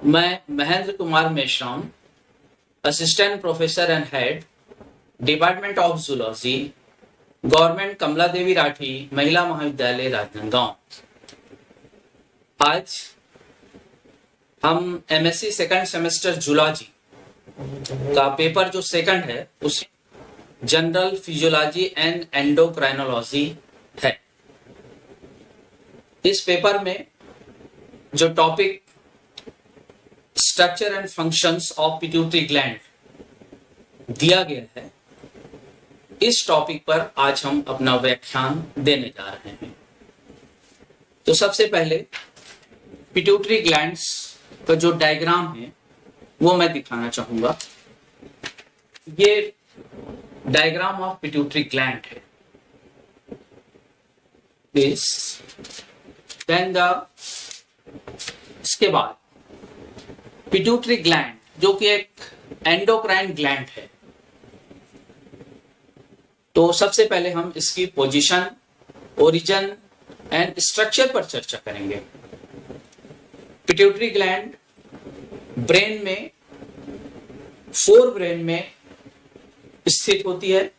मैं Mahendra Kumar Meshram, assistant professor and head, department of zoology, government Kamla Devi Rathi महिला महाविद्यालय राजनांदगांव। आज हम एमएससी सेकंड सेमेस्टर जूलॉजी का पेपर जो सेकंड है उस जनरल फिजियोलॉजी एंड एंडोक्राइनोलॉजी है। इस पेपर में जो topic structure and functions of pituitary gland दिया गया है, इस टॉपिक पर आज हम अपना व्याख्यान देने जा रहे हैं। तो सबसे पहले पिट्यूटरी ग्लैंड्स का जो डायग्राम है वो मैं दिखाना चाहूंगा। ये डायग्राम ऑफ पिट्यूटरी ग्लैंड है। इसके बाद पिट्यूटरी ग्लैंड जो कि एक एंडोक्राइन ग्लैंड है, तो सबसे पहले हम इसकी पोजीशन, ओरिजिन एंड स्ट्रक्चर पर चर्चा करेंगे। पिट्यूटरी ग्लैंड ब्रेन में, फोर ब्रेन में स्थित होती है।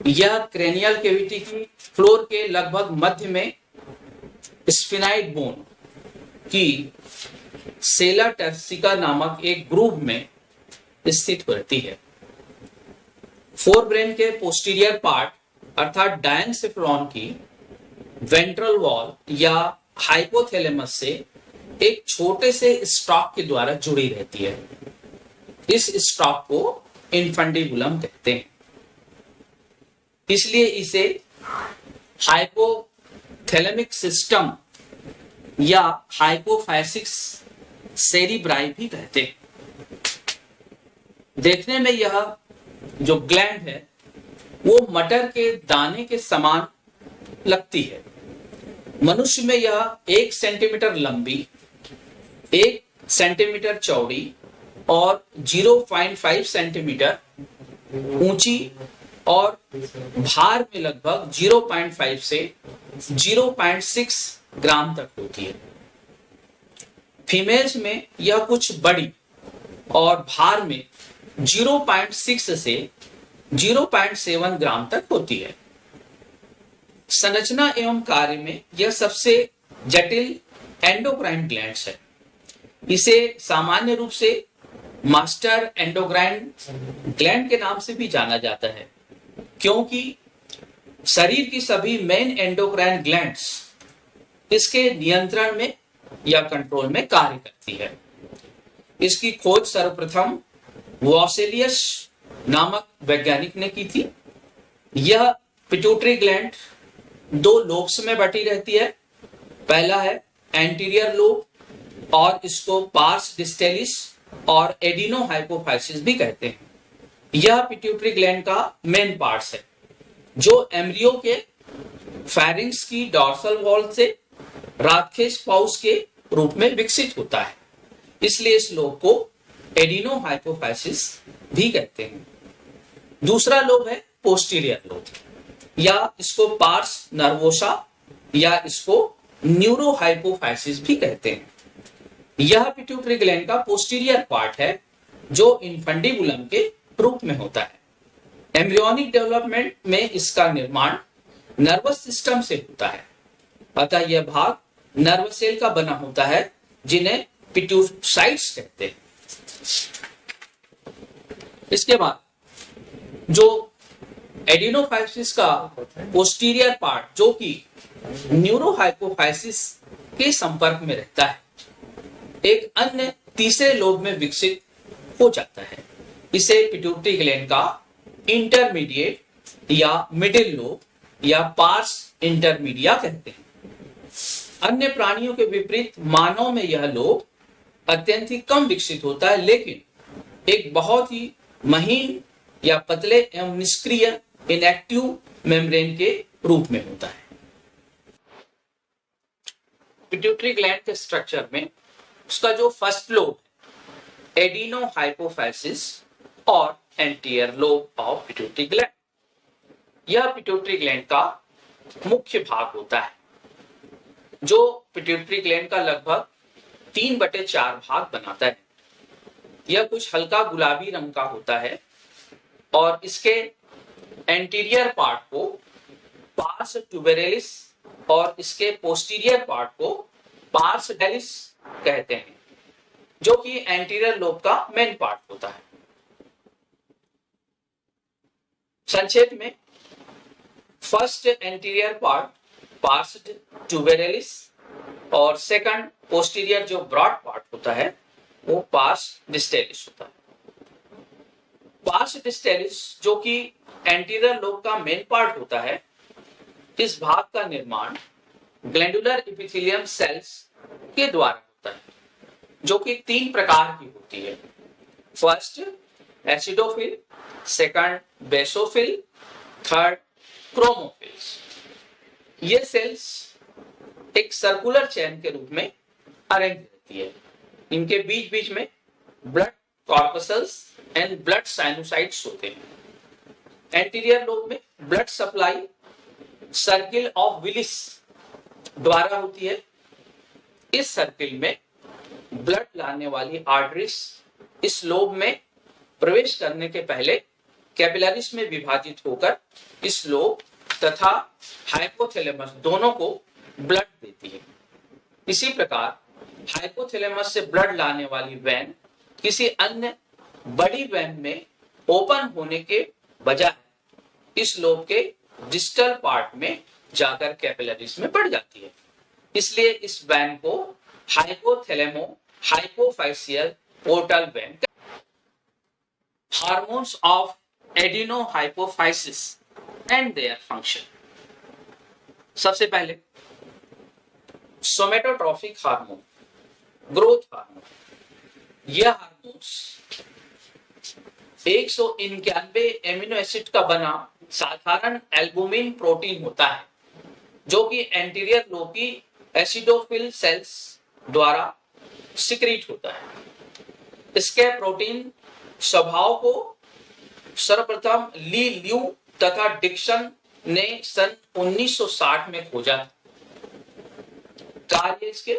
यह क्रेनियल कैविटी की फ्लोर के लगभग मध्य में स्फिनाइड बोन की सेला टर्सिका नामक एक ग्रूव में स्थित रहती है। फोर ब्रेन के पोस्टीरियर पार्ट अर्थात डायनसेफ्लॉन की वेंट्रल वॉल या हाइपोथैलेमस से एक छोटे से स्टॉक के द्वारा जुड़ी रहती है। इस स्टॉक को इन्फंडिबुलम कहते हैं, इसलिए इसे हाइपोथैलेमिक सिस्टम या हाइपोफाइसिस सेरिब्राई भी कहते हैं। देखने में यह जो ग्लैंड है वो मटर के दाने के समान लगती है। मनुष्य में यह 1 सेंटीमीटर लंबी, 1 सेंटीमीटर चौड़ी और 0.5 सेंटीमीटर ऊंची और भार में लगभग 0.5 से 0.6 ग्राम तक होती है। फीमेल्स में यह कुछ बड़ी और भार में 0.6 से 0.7 ग्राम तक होती है। संरचना एवं कार्य में यह सबसे जटिल एंडोक्राइन ग्लैंड्स है। इसे सामान्य रूप से मास्टर एंडोक्राइन ग्लैंड के नाम से भी जाना जाता है, क्योंकि शरीर की सभी मेन एंडोक्राइन ग्लैंड्स इसके नियंत्रण में या कंट्रोल में कार्य करती है। इसकी खोज सर्वप्रथम वॉसेलियस नामक वैज्ञानिक ने की थी। यह पिट्यूटरी ग्लैंड 2 लोब्स में बटी रहती है। पहला है एंटीरियर लोब और इसको पार्स डिस्टेलिस और एडिनो हाइपोफाइसिस भी कहते हैं। यह पिट्यूटरी ग्लैंड का मेन पार्ट्स है, जो एम्ब्रियो के फैरिंग्स की डॉर्सल वॉल से राथकेश पाउच के रूप में विकसित होता है, इसलिए इस लोब को एडिनो हाइपोफाइसिस भी कहते हैं। दूसरा लोब है पोस्टीरियर लोब, या इसको पार्स नर्वोसा या इसको न्यूरो हाइपोफाइसिस भी कहते हैं। यह पिट्यूटरी ग्लैंड का पोस्टीरियर पार्ट है जो इन्फंडिबुलम के रूप में होता है। एम्ब्रियोनिक डेवलपमेंट में इसका निर्माण नर्वस सिस्टम से होता है, अतः यह भाग नर्व सेल का बना होता है जिन्हें पिट्यूसाइट्स कहते हैं। इसके बाद जो एडिनोफाइसिस का पोस्टीरियर पार्ट जो कि न्यूरोहाइपोफाइसिस के संपर्क में रहता है, एक अन्य तीसरे लोब में विकसित हो जाता है। इसे पिट्यूटरी ग्लैंड का इंटरमीडिएट या मिडिल लोब या पार्स इंटरमीडिया कहते हैं। अन्य प्राणियों के विपरीत मानव में यह लोब अत्यंत ही कम विकसित होता है, लेकिन एक बहुत ही महीन या पतले एवं निष्क्रिय इनएक्टिव मेम्ब्रेन के रूप में होता है। पिट्यूटरी ग्लैंड के स्ट्रक्चर में उसका जो फर्स्ट लोब है एडिनो हाइपोफाइसिस और anterior lobe of pituitary gland, यह पिट्यूटरी ग्लैंड का मुख्य भाग होता है, जो पिट्यूटरी ग्लैंड का लगभग 3/4 भाग बनाता है। यह कुछ हल्का गुलाबी रंग का होता है और इसके एंटीरियर पार्ट को पार्स ट्यूबेरलिस और इसके पोस्टीरियर पार्ट को पार्स डेलिस कहते हैं, जो कि एंटीरियर लोब का मेन पार्ट होता है। संक्षेप में, फर्स्ट एंटीरियर पार्ट पार्स ट्यूबेरलिस और सेकंड पोस्टीरियर जो ब्रॉड पार्ट होता है वो पार्स डिस्टेलिस होता है। पार्स डिस्टेलिस जो कि एंटीरियर लोब का मेन पार्ट होता है, इस भाग का निर्माण ग्लैंडुलर एपिथेलियम सेल्स के द्वारा होता है, जो कि 3 प्रकार की होती है। First acidophil, second basophil, third chromophils. ये सेल्स एक सर्कुलर चेन के रूप में अरेंज रहती है। इनके बीच बीच में ब्लड कॉर्पसल्स एंड ब्लड साइनोसाइट्स होते हैं। एंटीरियर लोब में blood supply circle of Willis द्वारा होती है। इस सर्किल में ब्लड लाने वाली आर्टरीज इस लोब में प्रवेश करने के पहले कैपिलरीज में विभाजित होकर इस लोब तथा हाइपोथैलेमस दोनों को ब्लड देती है। इसी प्रकार हाइपोथैलेमस से ब्लड लाने वाली वेन किसी अन्य बड़ी वेन में ओपन होने के बजाय इस लोब के डिस्टल पार्ट में जाकर कैपिलरीज में बढ़ जाती है। इसलिए इस वेन को hypothalamo hypophyseal portal vein. Hormones of adenohypophysis and their function. सबसे पहले सोमेटोट्रॉफिक हार्मोन, ग्रोथ हार्मोन। यह हार्मोन्स 191 एमिनो एसिड का बना साधारण एल्बुमिन प्रोटीन होता है, जो कि एंटीरियर लोब की एसिडोफिल सेल्स द्वारा सिक्रीट होता है। इसके प्रोटीन स्वभाव को सर्वप्रथम ली ल्यू तथा डिक्सन ने सन 1960 में खोजा। कार्य इसके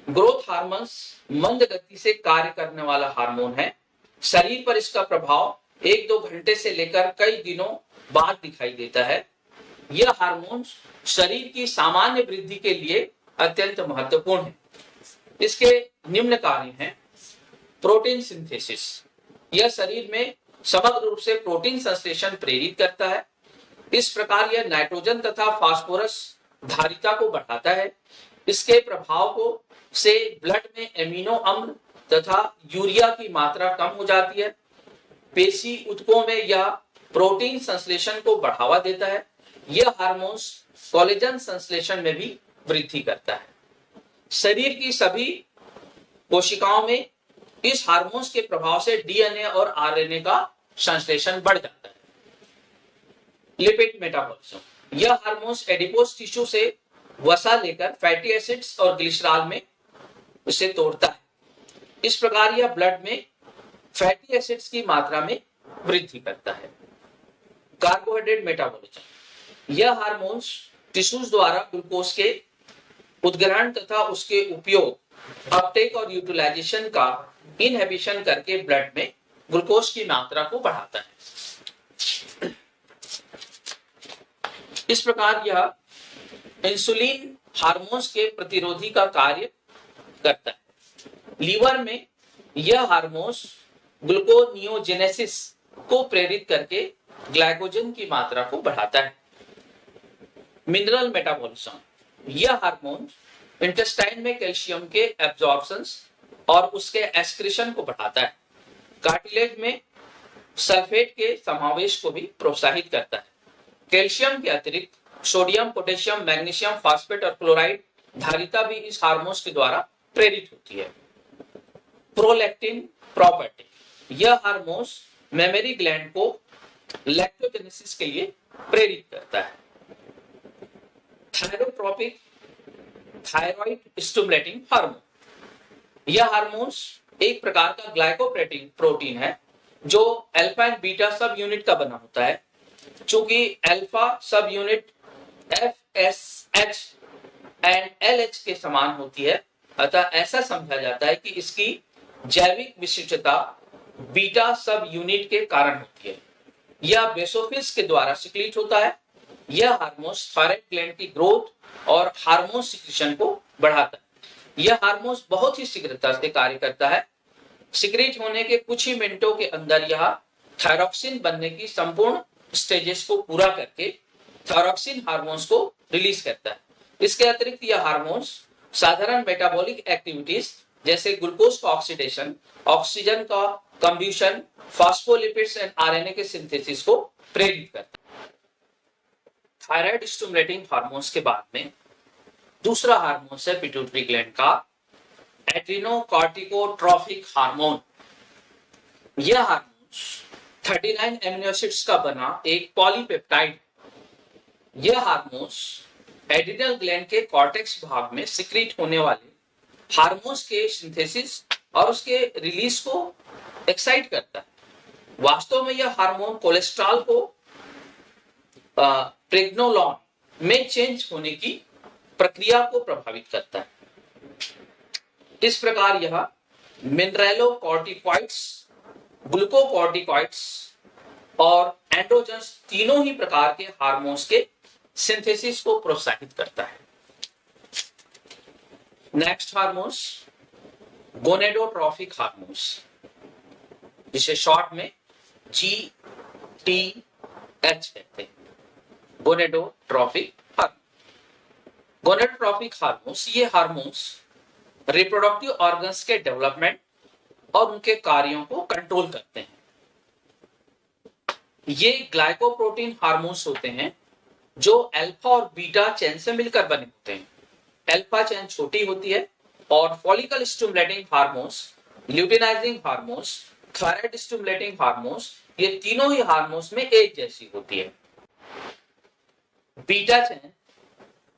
ग्रोथ हार्मोन्स मंद गति से कार्य करने वाला हार्मोन है। शरीर पर इसका प्रभाव 1-2 घंटे से लेकर कई दिनों बाद दिखाई देता है। यह हार्मोन शरीर की सामान्य वृद्धि के लिए अत्यंत महत्वपूर्ण है। इसके निम्न कार्य हैं। प्रोटीन सिंथेसिस, यह शरीर में समग्र रूप से प्रोटीन संश्लेषण प्रेरित करता है। इस प्रकार यह नाइट्रोजन तथा फास्फोरस धारिता को बढ़ाता है। इसके प्रभाव को से ब्लड में एमिनो अम्ल तथा यूरिया की मात्रा कम हो जाती है। पेशी ऊतकों में यह प्रोटीन संश्लेषण को बढ़ावा देता है। यह हार्मोन्स कोलेजन संश्लेषण में भी वृद्धि करता है। शरीर की सभी कोशिकाओं में इस हार्मोन्स के प्रभाव से डीएनए और आरएनए का संश्लेषण बढ़ जाता है। लिपिड मेटाबॉलिज्म, यह हार्मोन्स एडिपोज टिश्यू से वसा लेकर फैटी एसिड्स और ग्लिसरॉल में उसे तोड़ता है। इस प्रकार यह ब्लड में फैटी एसिड्स की मात्रा में वृद्धि करता है। कार्बोहाइड्रेट मेटाबॉलिज्म, यह हार्मोन्स टिश्यूज द्वारा ग्लूकोज के उद्ग्रहण तथा उसके उपयोग, अपटेक और यूटिलाइजेशन का इनहिबिशन करके ब्लड में ग्लूकोज की मात्रा को बढ़ाता है। इस प्रकार यह इंसुलिन हार्मोन्स के प्रतिरोधी का कार्य करता है। लीवर में यह हार्मोन्स ग्लूकोनियोजेनेसिस को प्रेरित करके ग्लाइकोजन की मात्रा को बढ़ाता है। मिनरल मेटाबॉलिज्म, यह हार्मोन इंटेस्टाइन में कैल्शियम के एब्जॉर्प्शन और उसके एक्सक्रीशन को बढ़ाता है। कार्टिलेज में सल्फेट के समावेश को भी प्रोत्साहित करता है। कैल्शियम के अतिरिक्त सोडियम, पोटेशियम, मैग्नीशियम, फास्फेट और क्लोराइड धारिता भी इस हार्मोन्स के द्वारा प्रेरित होती है। प्रोलैक्टिन प्रॉपर्टी, यह हार्मोन्स मेमोरी ग्लैंड को लैक्टोजेनेसिस के लिए प्रेरित करता है। थायरोट्रोपिक थायराइड स्टिमुलेटिंग हार्मोन, यह हार्मोन्स एक प्रकार का ग्लाइकोप्रोटीन प्रोटीन है जो अल्फा एंड बीटा सब यूनिट का बना होता है। चूंकि अल्फा सब यूनिट FSH एंड LH के समान होती है, अतः ऐसा समझा जाता है कि इसकी जैविक विशिष्टता बीटा सब यूनिट के कारण होती है। यह बेसोफिल्स के द्वारा सिक्रीट होता है। यह हार्मोन्स थायराइड ग्लैंड की ग्रोथ और हार्मोन सिक्रीशन को बढ़ाता है। यह हार्मोन्स बहुत ही शीघ्रता से कार्य करता है। सिक्रीट होने के कुछ ही मिनटों के अंदर यह थायरॉक्सिन बनने की संपूर्ण स्टेजेस को पूरा करके थायरॉक्सिन हार्मोन्स को रिलीज करता है। इसके अतिरिक्त यह हार्मोन्स साधारण मेटाबॉलिक एक्टिविटीज जैसे ग्लूकोज का ऑक्सीडेशन, ऑक्सीजन का कंब्यूशन, फॉस्फोलिपिड्स एंड आरएनए के सिंथेसिस को प्रेरित करता है। थायराइड स्टिमुलेटिंग हार्मोन्स के बाद में दूसरा हार्मोन है पिट्यूटरी ग्लैंड का एड्रिनोकॉर्टिकोट्रोफिक हार्मोन। यह हार्मोन 39 एमिनो एसिड्स का बना एक पॉलीपेप्टाइड। यह हार्मोन्स एड्रिनल ग्लैंड के कॉर्टेक्स भाग में सिक्रीट होने वाले हार्मोन्स के सिंथेसिस और उसके रिलीज को एक्साइट करता है। वास्तव में यह हार्मोन कोलेस्ट्रॉल को प्रेग्नोलॉन में चेंज होने की प्रक्रिया को प्रभावित करता है। इस प्रकार यह मिनरलोकॉर्टिकॉइड्स, ग्लूकोकॉर्टिकॉइड्स और एंड्रोजन्स तीनों ही प्रकार के हार्मोन्स के सिंथेसिस को प्रोत्साहित करता है। नेक्स्ट हार्मोन्स गोनेडोट्रोफिक हार्मोन्स, जिसे शॉर्ट में GTH कहते हैं। गोनेडोट्रोफिक हार्मोन। गोनेडोट्रोफिक हार्मोन्स ये हार्मोन्स रिप्रोडक्टिव ऑर्गन्स के डेवलपमेंट और उनके कार्यों को कंट्रोल करते हैं। ये ग्लाइकोप्रोटीन हार्मोन्स होते हैं जो अल्फा और बीटा चेन से मिलकर बने होते हैं। अल्फा चेन छोटी होती है और follicle stimulating hormones, luteinising hormones, thyroid stimulating hormones, ये तीनों ही हार्मोन्स में एक जैसी होती है। बीटा चेन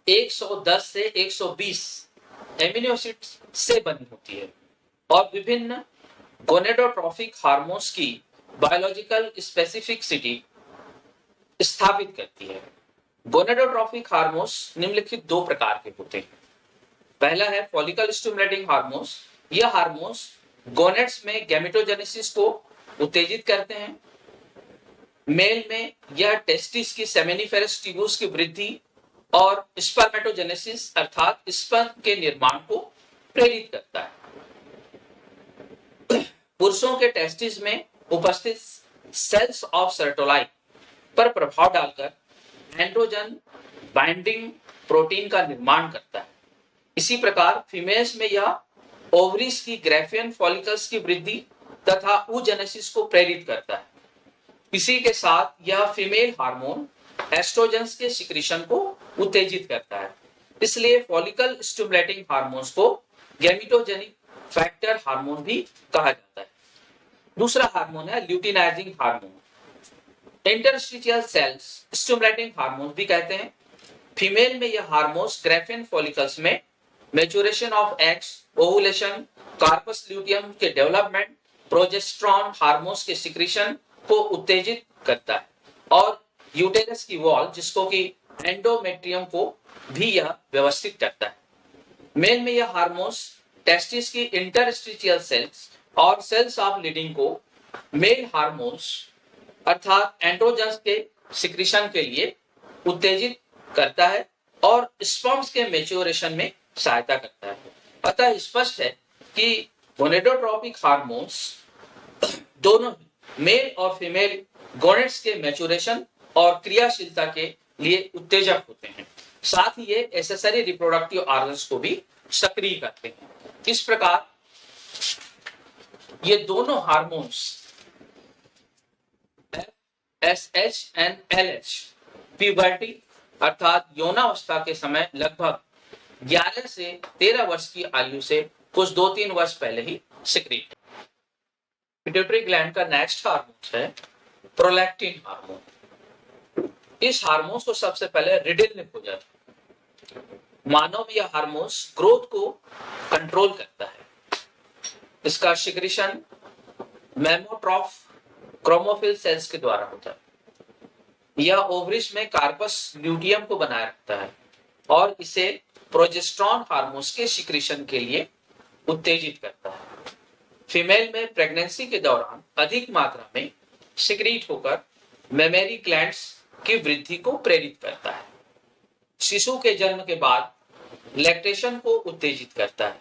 110 से 120 एमिनो एसिड से बनी होती है और विभिन्न गोनेडोट्रोफिक हार्मोन्स की बायोलॉजिकल स्पेसिफिसिटी स्थापित करती है। गोनेडोट्रोफिक हार्मोन्स निम्नलिखित दो प्रकार के होते हैं। पहला है फॉलिकल स्टिमुलेटिंग हार्मोन्स। यह हार्मोन्स गोनेड्स में गैमेटोजेनेसिस को उत्तेजित करते हैं। मेल में यह टेस्टिस की सेमिनिफेरस ट्यूब्यूल्स की वृद्धि और स्पर्मेटोजेनेसिस अर्थात स्पर्म के निर्माण को प्रेरित करता है। पुरुषों के टेस्टिस में उपस्थित सेल्स ऑफ सर्टोलाई पर प्रभाव डालकर एंड्रोजन बाइंडिंग प्रोटीन का निर्माण करता है। इसी प्रकार फीमेल्स में यह ओवरीज की ग्रेफियन फॉलिकल्स की वृद्धि तथा oogenesis को प्रेरित करता है। इसी के साथ यह फीमेल हार्मोन एस्ट्रोजन्स के सिक्रीशन को उत्तेजित करता है। इसलिए फॉलिकल स्टिमुलेटिंग हार्मोन्स को गैमेटोजेनिक फैक्टर हार्मोन भी कहा जाता है। दूसरा हार्मोन है luteinizing hormone. Interstitial cells stimulating hormone भी कहते हैं। फीमेल में यह हार्मोन्स ग्रेफियन फॉलिकल्स में maturation of eggs, ovulation, corpus luteum के डेवलपमेंट, प्रोजेस्टेरॉन हार्मोन्स के सिक्रीशन को उत्तेजित करता है और यूटेरस की वॉल जिसको कि एंडोमेट्रियम को भी यह व्यवस्थित करता है। मेल में यह हार्मोन्स टेस्टिस की इंटरस्टिशियल सेल्स और सेल्स ऑफ लीडिंग को मेल हार्मोन्स अर्थात एंड्रोजन्स के सिक्रीशन के लिए उत्तेजित करता है और स्पर्म्स के मैच्योरेशन में सहायता करता है। अतः स्पष्ट है कि गोनेडोट्रोपिक हार्मोन्स दोनों मेल और फीमेल गोनेड्स के मैच्योरेशन और क्रियाशीलता के लिए उत्तेजक होते हैं। साथ ही ये एसेसरी रिप्रोडक्टिव ऑर्गन्स को भी सक्रिय करते हैं। इस प्रकार ये दोनों hormones FSH and LH puberty अर्थात यौनावस्था के समय लगभग 11 से 13 वर्ष की आयु से कुछ 2-3 वर्ष पहले ही सिक्रीट। पिट्यूटरी ग्लैंड का नेक्स्ट हार्मोन है प्रोलैक्टिन हार्मोन। इस हार्मोन को सबसे पहले रिडिल ने खोजा था। मानव में यह हार्मोन ग्रोथ को कंट्रोल करता है। इसका सिक्रीशन मैमोट्रॉफ क्रोमोफिल सेल्स के द्वारा होता है। यह ओवरीज में कार्पस ल्यूटियम को बनाए रखता है। और इसे प्रोजेस्टेरॉन हार्मोन्स के सिक्रीशन के लिए उत्तेजित करता है। फीमेल में प्रेगनेंसी के दौरान अधिक मात्रा में सिक्रीट होकर मेमरी ग्लैंड्स की वृद्धि को प्रेरित करता है। शिशु के जन्म के बाद लैक्टेशन को उत्तेजित करता है।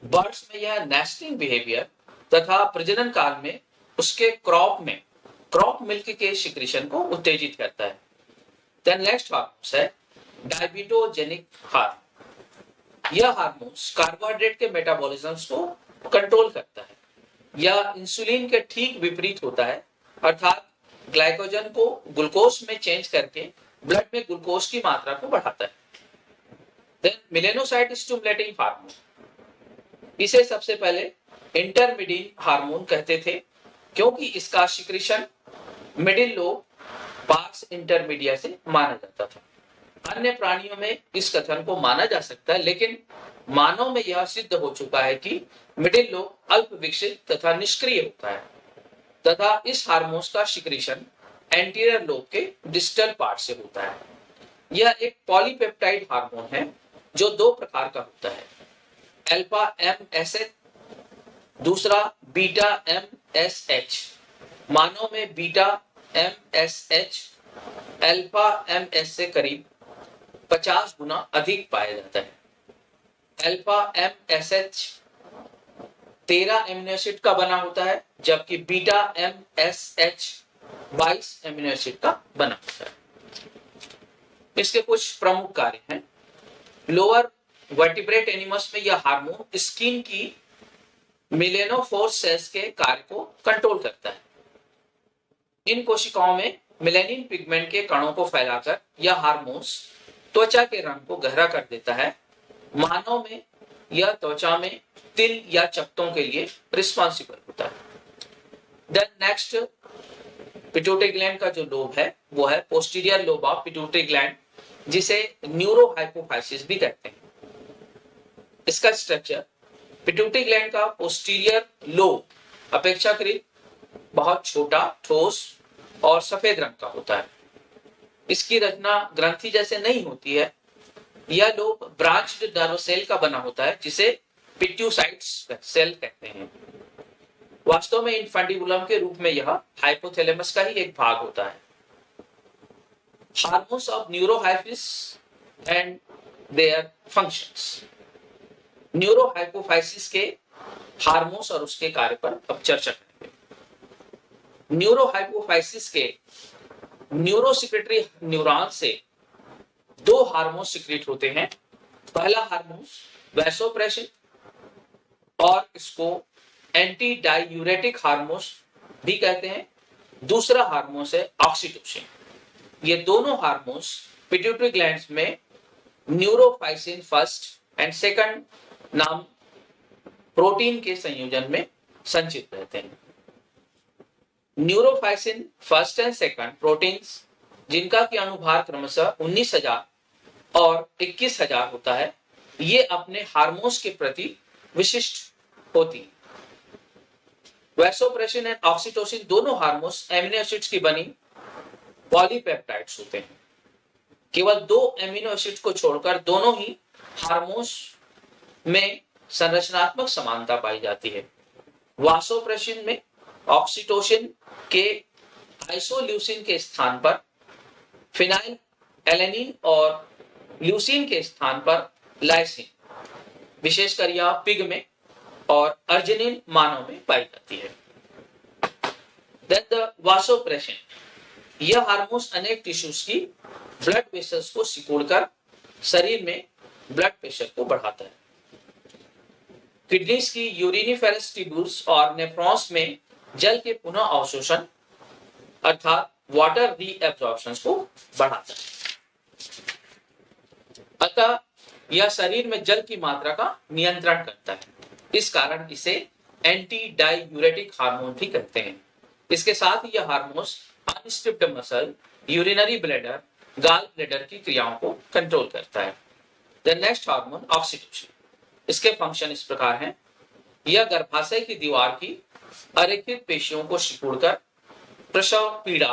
बर्ड्स में यह नेस्टिंग बिहेवियर तथा प्रजनन काल में उसके क्रॉप मिल्क के सिक्रीशन को उत्तेजित करता है। देन नेक्स्ट हार्मोन है डायबिटोजेनिक हार्मोन। यह हार्मोन कार्बोहाइड्रेट के मेटाबॉलिज्म्स को कंट्रोल करता है। यह इंसुलिन के ठीक विपरीत होता है, अर्थात ग्लाइकोजन को ग्लूकोज में चेंज करके ब्लड में ग्लूकोज की मात्रा को बढ़ाता है। देन मेलेनोसाइट स्टिमुलेटिंग हार्मोन, इसे सबसे पहले इंटरमीडियन हार्मोन कहते थे क्योंकि इसका secretion middle lobe parse intermedia से माना जाता था। अन्य प्राणियों में इस कथन को माना जा सकता है, लेकिन मानव में यह सिद्ध हो चुका है कि मिडिल लोब अल्प विकसित तथा निष्क्रिय होता है तथा इस हार्मोन का सिक्रीशन एंटीरियर लोब के डिस्टल पार्ट से होता है। यह एक पॉलीपेप्टाइड हार्मोन है जो दो प्रकार का होता है, अल्फा एमएसएच, दूसरा बीटा एमएसएच। मानव में बीटा एमएसएच अल्फा एमएस से करीब 50 गुना अधिक पाया जाता है। अल्फा एमएसएच 13 एमिनो एसिड का बना होता है, जबकि बीटा एमएसएच 22 एमिनो एसिड का बना होता है। इसके कुछ प्रमुख कार्य हैं। लोअर वर्टिब्रेट एनिमल्स में यह हार्मोन स्किन की मेलेनोफोर सेल्स के कार्य को कंट्रोल करता है। इन कोशिकाओं में मेलानिन पिगमेंट के कणों को फैलाकर यह हार्मोन त्वचा के रंग को गहरा कर देता है। मानव में यह त्वचा में तिल या चकत्तों के लिए रिस्पॉन्सिबल होता है। देन नेक्स्ट, पिट्यूटरी ग्लैंड का जो लोब है वो है posterior lobe of pituitary gland, जिसे न्यूरोहाइपोफाइसिस भी कहते हैं। इसका स्ट्रक्चर, पिट्यूटरी ग्लैंड का पोस्टीरियर लोब अपेक्षाकृत बहुत छोटा, ठोस और सफेद रंग का होता है। इसकी रचना ग्रंथि जैसे नहीं होती है। यह लोब ब्रांच्ड नर्व सेल का बना होता है, जिसे पिट्यूसाइट्स सेल कहते हैं। वास्तव में इन्फेंटिबुलम के रूप में यह हाइपोथैलेमस का ही एक भाग होता है। Hormones of neurohypophysis and their functions. Neurohypophysis के हार्मोन्स और उसके कार्य पर अब चर्चा करेंगे। न्यूरोहाइपोफाइसिस के न्यूरोसिक्रेटरी न्यूरॉन से दो हार्मोन सिक्रेट होते हैं। पहला हार्मोन वैसोप्रेसिन और इसको एंटी डायूरेटिक हार्मोन भी कहते हैं। दूसरा हार्मोन है ऑक्सीटोसिन। ये दोनों हार्मोन्स पिट्यूटरी ग्लैंड्स में न्यूरोफाइसिन फर्स्ट एंड सेकंड नाम प्रोटीन के संयोजन में संचित रहते हैं। न्यूरोफाइसिन फर्स्ट एंड सेकंड प्रोटीन्स, जिनका की अनुभार क्रमशः 19,000 और 21,000 होता है, ये अपने हार्मोन्स के प्रति विशिष्ट होती है। वैसोप्रेसिन एंड ऑक्सीटोसिन दोनों हार्मोन्स एमिनो एसिड्स की बनी पॉलीपेप्टाइड्स होते हैं। केवल 2 एमिनो एसिड्स को छोड़कर दोनों ही हार्मोन्स में संरचनात्मक समानता पाई जाती है। वासोप्रेसिन में ऑक्सीटोसिन के आइसोल्यूसिन के स्थान पर फिनाइल एलेनिन और ल्यूसिन के स्थान पर लाइसिन, विशेषकर यह पिग में और अर्जिनिन मानव में पाई जाती है। देन द वासोप्रेसिन, यह हार्मोन्स अनेक टिश्यूज की ब्लड वेसल्स को सिकुड़कर शरीर में ब्लड प्रेशर को बढ़ाता है। किडनीज की यूरिनिफेरस ट्यूब्यूल्स और नेफ्रॉन्स में जल के पुनः अवशोषण अर्थात वाटर रीएब्जॉर्प्शन को बढ़ाता है। अतः यह शरीर में जल की मात्रा का नियंत्रण करता है। इस कारण इसे एंटी डायूरेटिक हार्मोन भी कहते हैं। इसके साथ ही यह hormones unstriped muscle, urinary bladder, gall bladder की क्रियाओं को कंट्रोल करता है। The next hormone oxytocin. इसके फंक्शन इस प्रकार हैं। यह गर्भाशय की दीवार की अरेखित पेशियों को सिकुड़कर प्रसव पीड़ा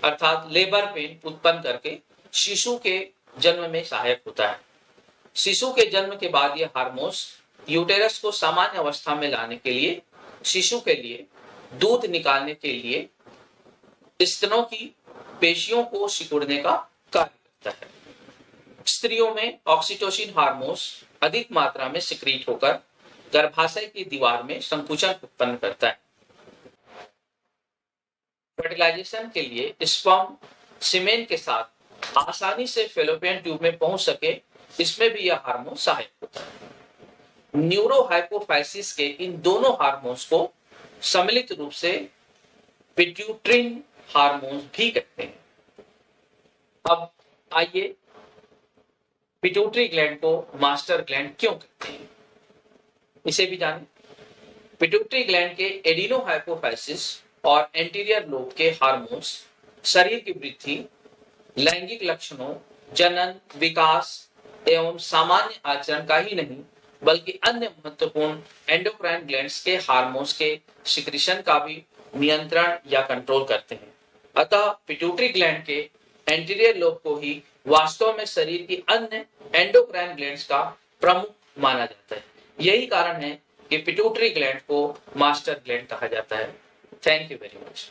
अर्थात लेबर पेन उत्पन्न करके शिशु के जन्म में सहायक होता है। शिशु के जन्म के बाद यह हार्मोन्स यूटेरस को सामान्य अवस्था में लाने के लिए, शिशु के लिए दूध निकालने के लिए स्तनों की पेशियों को सिकुड़ने का कार्य करता है। स्त्रियों में ऑक्सीटोसिन हार्मोन्स अधिक मात्रा में सिक्रीट होकर गर्भाशय की दीवार में संकुचन उत्पन्न करता है। फर्टिलाइजेशन के लिए स्पर्म सीमेन के साथ आसानी से फैलोपियन ट्यूब में पहुंच सके, इसमें भी यह हार्मोन सहायक होता है। न्यूरोहाइपोफाइसिस के इन दोनों हार्मोन्स को सम्मिलित रूप से पिट्यूटरिन हार्मोन्स भी कहते हैं। अब आइए पिट्यूटरी ग्लैंड को मास्टर ग्लैंड क्यों कहते हैं, इसे भी जानें। पिट्यूटरी ग्लैंड के एडिनोहाइपोफाइसिस और एंटीरियर लोब के हार्मोन्स शरीर की वृद्धि, लैंगिक लक्षणों, जनन, विकास एवं सामान्य आचरण का ही नहीं बल्कि अन्य महत्वपूर्ण एंडोक्राइन ग्लैंड्स के हार्मोन्स के सिक्रीशन का भी नियंत्रण या कंट्रोल करते हैं। अतः पिट्यूटरी ग्लैंड के एंटीरियर लोब को ही वास्तव में शरीर की अन्य एंडोक्राइन ग्लैंड्स का प्रमुख माना जाता है। यही कारण है कि पिट्यूटरी ग्लैंड को मास्टर ग्लैंड कहा जाता है। Thank you very much.